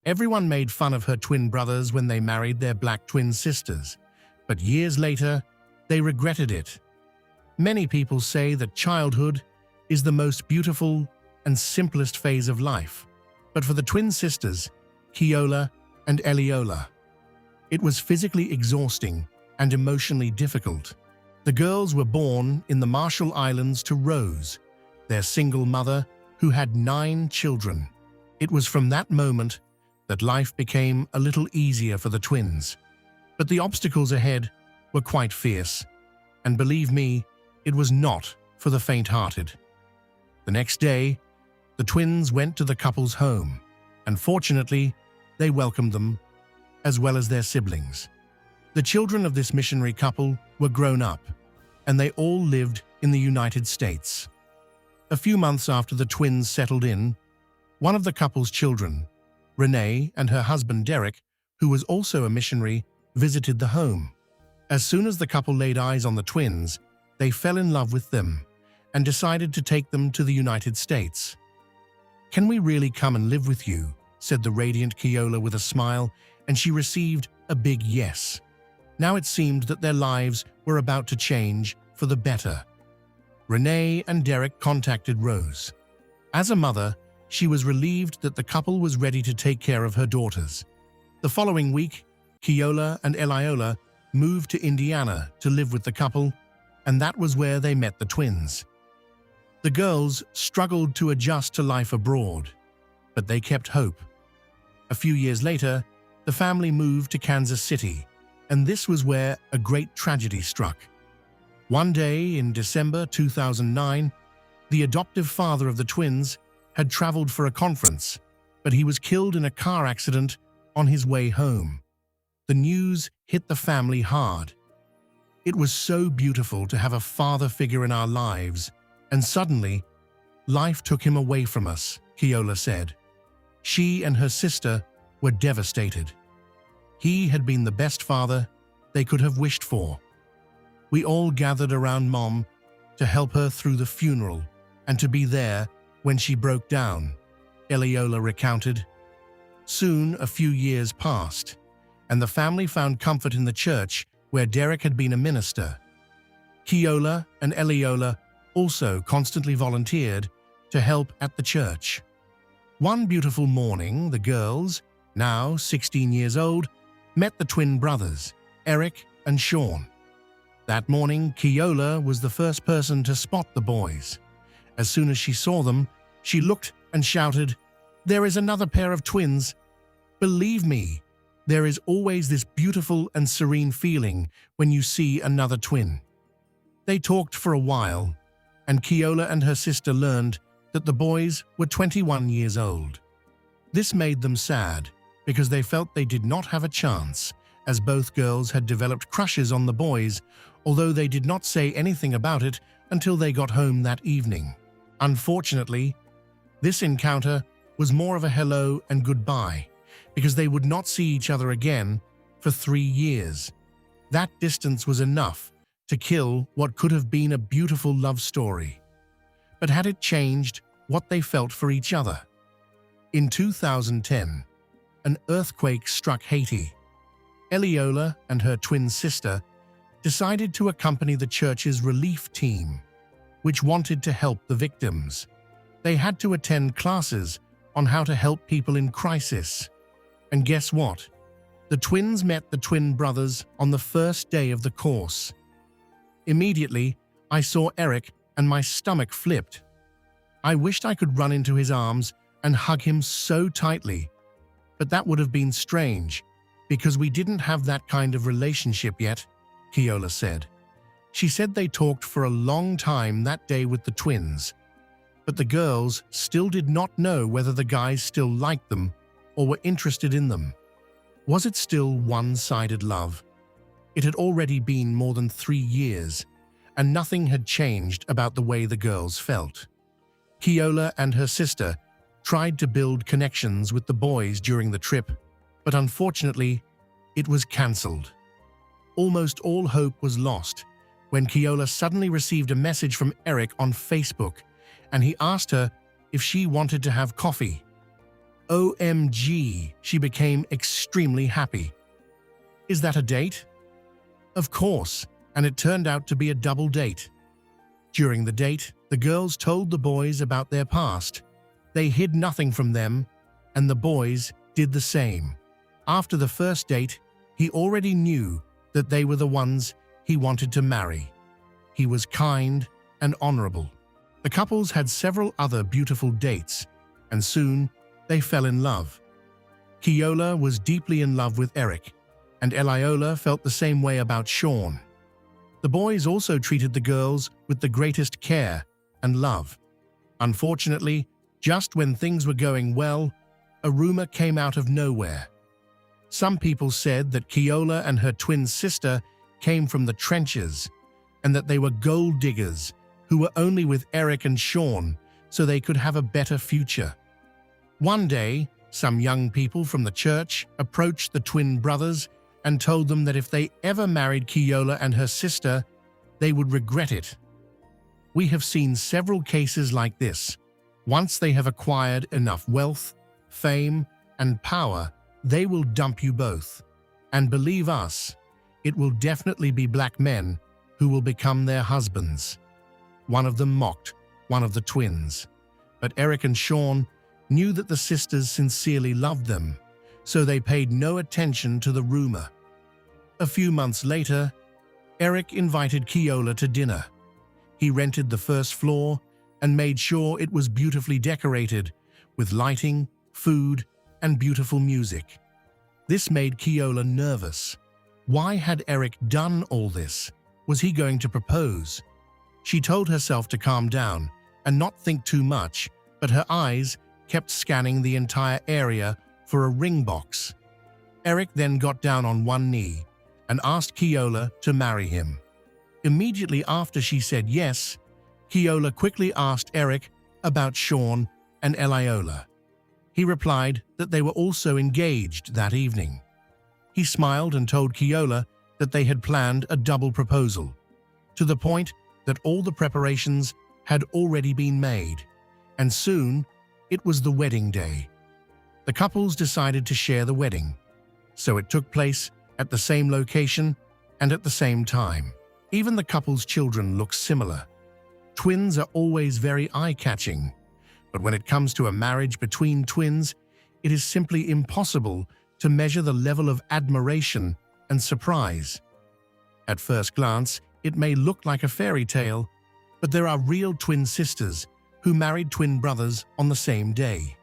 Everyone made fun of her twin brothers when they married their black twin sisters, but years later, they regretted it. Many people say that childhood is the most beautiful and simplest phase of life, but for the twin sisters, Keola and Eliola, it was physically exhausting and emotionally difficult. The girls were born in the Marshall Islands to Rose, their single mother, who had 9 children. It was from that moment that life became a little easier for the twins. But the obstacles ahead were quite fierce, and believe me, it was not for the faint-hearted. The next day, the twins went to the couple's home, and fortunately, they welcomed them, as well as their siblings. The children of this missionary couple were grown up, and they all lived in the United States. A few months after the twins settled in, one of the couple's children, Renee, and her husband Derek, who was also a missionary, visited the home. As soon as the couple laid eyes on the twins, they fell in love with them and decided to take them to the United States. "Can we really come and live with you?" said the radiant Keola with a smile, and she received a big yes. Now it seemed that their lives were about to change for the better. Renee and Derek contacted Rose. As a mother, she was relieved that the couple was ready to take care of her daughters. The following week, Keola and Eliola moved to Indiana to live with the couple, and that was where they met the twins. The girls struggled to adjust to life abroad, but they kept hope. A few years later, the family moved to Kansas City, and this was where a great tragedy struck. One day in December 2009, the adoptive father of the twins had traveled for a conference, but he was killed in a car accident on his way home. The news hit the family hard. It was so beautiful to have a father figure in our lives, and suddenly, life took him away from us, Keola said. She and her sister were devastated. He had been the best father they could have wished for. We all gathered around Mom to help her through the funeral and to be there when she broke down, Eliola recounted. Soon, a few years passed, and the family found comfort in the church where Derek had been a minister. Keola and Eliola also constantly volunteered to help at the church. One beautiful morning, the girls, now 16 years old, met the twin brothers, Eric and Sean. That morning, Keola was the first person to spot the boys. As soon as she saw them, she looked and shouted, "There is another pair of twins. Believe me, there is always this beautiful and serene feeling when you see another twin." They talked for a while, and Keola and her sister learned that the boys were 21 years old. This made them sad because they felt they did not have a chance, as both girls had developed crushes on the boys, although they did not say anything about it until they got home that evening. Unfortunately, this encounter was more of a hello and goodbye, because they would not see each other again for 3 years. That distance was enough to kill what could have been a beautiful love story. But had it changed what they felt for each other? In 2010, an earthquake struck Haiti. Eliola and her twin sister decided to accompany the church's relief team, which wanted to help the victims. They had to attend classes on how to help people in crisis. And guess what? The twins met the twin brothers on the first day of the course. Immediately, I saw Eric and my stomach flipped. I wished I could run into his arms and hug him so tightly, but that would have been strange because we didn't have that kind of relationship yet, Keola said. She said they talked for a long time that day with the twins, but the girls still did not know whether the guys still liked them or were interested in them. Was it still one-sided love? It had already been more than 3 years, and nothing had changed about the way the girls felt. Keola and her sister tried to build connections with the boys during the trip, but unfortunately, it was cancelled. Almost all hope was lost when Keola suddenly received a message from Eric on Facebook, and he asked her if she wanted to have coffee. OMG, she became extremely happy. Is that a date? Of course, and it turned out to be a double date. During the date, the girls told the boys about their past. They hid nothing from them, and the boys did the same. After the first date, he already knew that they were the ones he wanted to marry. He was kind and honorable. The couples had several other beautiful dates, and soon they fell in love. Keola was deeply in love with Eric, and Eliola felt the same way about Sean. The boys also treated the girls with the greatest care and love. Unfortunately, just when things were going well, a rumor came out of nowhere. Some people said that Keola and her twin sister came from the trenches and that they were gold diggers who were only with Eric and Sean so they could have a better future. One day, some young people from the church approached the twin brothers and told them that if they ever married Keola and her sister, they would regret it. We have seen several cases like this. Once they have acquired enough wealth, fame, and power, they will dump you both. And believe us, it will definitely be black men who will become their husbands. One of them mocked one of the twins, but Eric and Sean knew that the sisters sincerely loved them, so they paid no attention to the rumor. A few months later, Eric invited Keola to dinner. He rented the first floor and made sure it was beautifully decorated with lighting, food, and beautiful music. This made Keola nervous. Why had Eric done all this? Was he going to propose? She told herself to calm down and not think too much, but her eyes kept scanning the entire area for a ring box. Eric then got down on one knee and asked Keola to marry him. Immediately after she said yes, Keola quickly asked Eric about Sean and Eliola. He replied that they were also engaged that evening. He smiled and told Keola that they had planned a double proposal, to the point that all the preparations had already been made, and soon it was the wedding day. The couples decided to share the wedding, so it took place at the same location and at the same time. Even the couple's children look similar. Twins are always very eye-catching, but when it comes to a marriage between twins, it is simply impossible to measure the level of admiration and surprise. At first glance, it may look like a fairy tale, but there are real twin sisters who married twin brothers on the same day.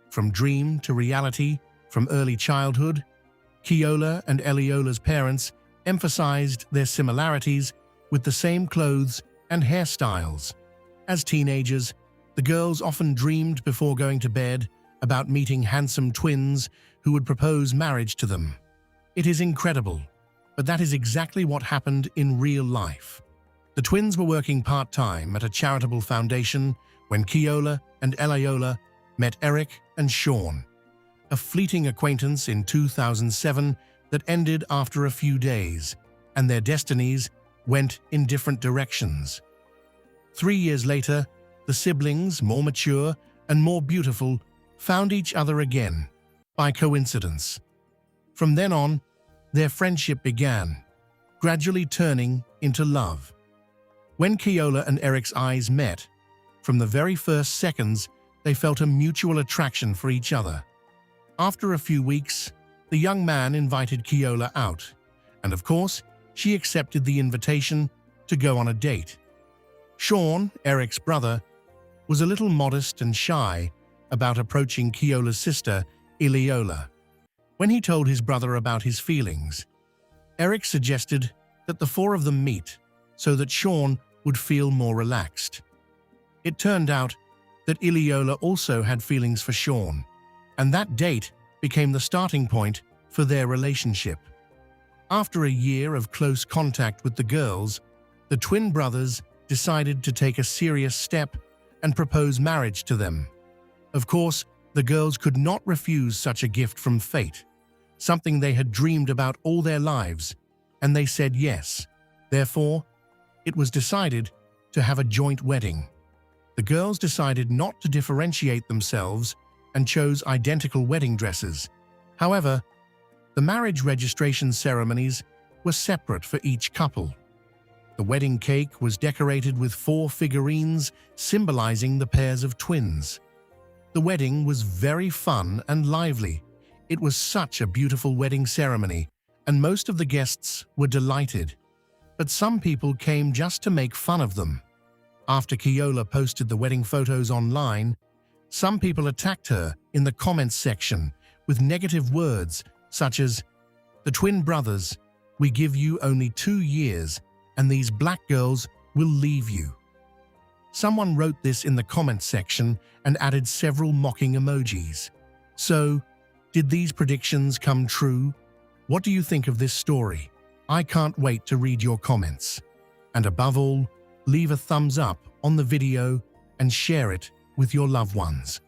From dream to reality, from early childhood, Keola and Eliola's parents emphasized their similarities with the same clothes and hairstyles. As teenagers, the girls often dreamed before going to bed about meeting handsome twins who would propose marriage to them. It is incredible, but that is exactly what happened in real life. The twins were working part-time at a charitable foundation when Keola and Eliola met Eric and Sean, a fleeting acquaintance in 2007 that ended after a few days, and their destinies went in different directions. 3 years later, the siblings, more mature and more beautiful, found each other again, by coincidence. From then on, their friendship began, gradually turning into love. When Keola and Eric's eyes met, from the very first seconds, they felt a mutual attraction for each other. After a few weeks, the young man invited Keola out, and of course, she accepted the invitation to go on a date. Sean, Eric's brother, was a little modest and shy about approaching Keola's sister, Eliola. When he told his brother about his feelings, Eric suggested that the four of them meet so that Sean would feel more relaxed. It turned out that Eliola also had feelings for Sean, and that date became the starting point for their relationship. After a year of close contact with the girls, the twin brothers decided to take a serious step and propose marriage to them. Of course, the girls could not refuse such a gift from fate, something they had dreamed about all their lives, and they said yes. Therefore, it was decided to have a joint wedding. The girls decided not to differentiate themselves and chose identical wedding dresses. However, the marriage registration ceremonies were separate for each couple. The wedding cake was decorated with 4 figurines symbolizing the pairs of twins. The wedding was very fun and lively. It was such a beautiful wedding ceremony, and most of the guests were delighted. But some people came just to make fun of them. After Keola posted the wedding photos online, some people attacked her in the comments section with negative words such as, "The twin brothers, we give you only 2 years and these black girls will leave you." Someone wrote this in the comments section and added several mocking emojis. So, did these predictions come true? What do you think of this story? I can't wait to read your comments. And above all, leave a thumbs up on the video and share it with your loved ones.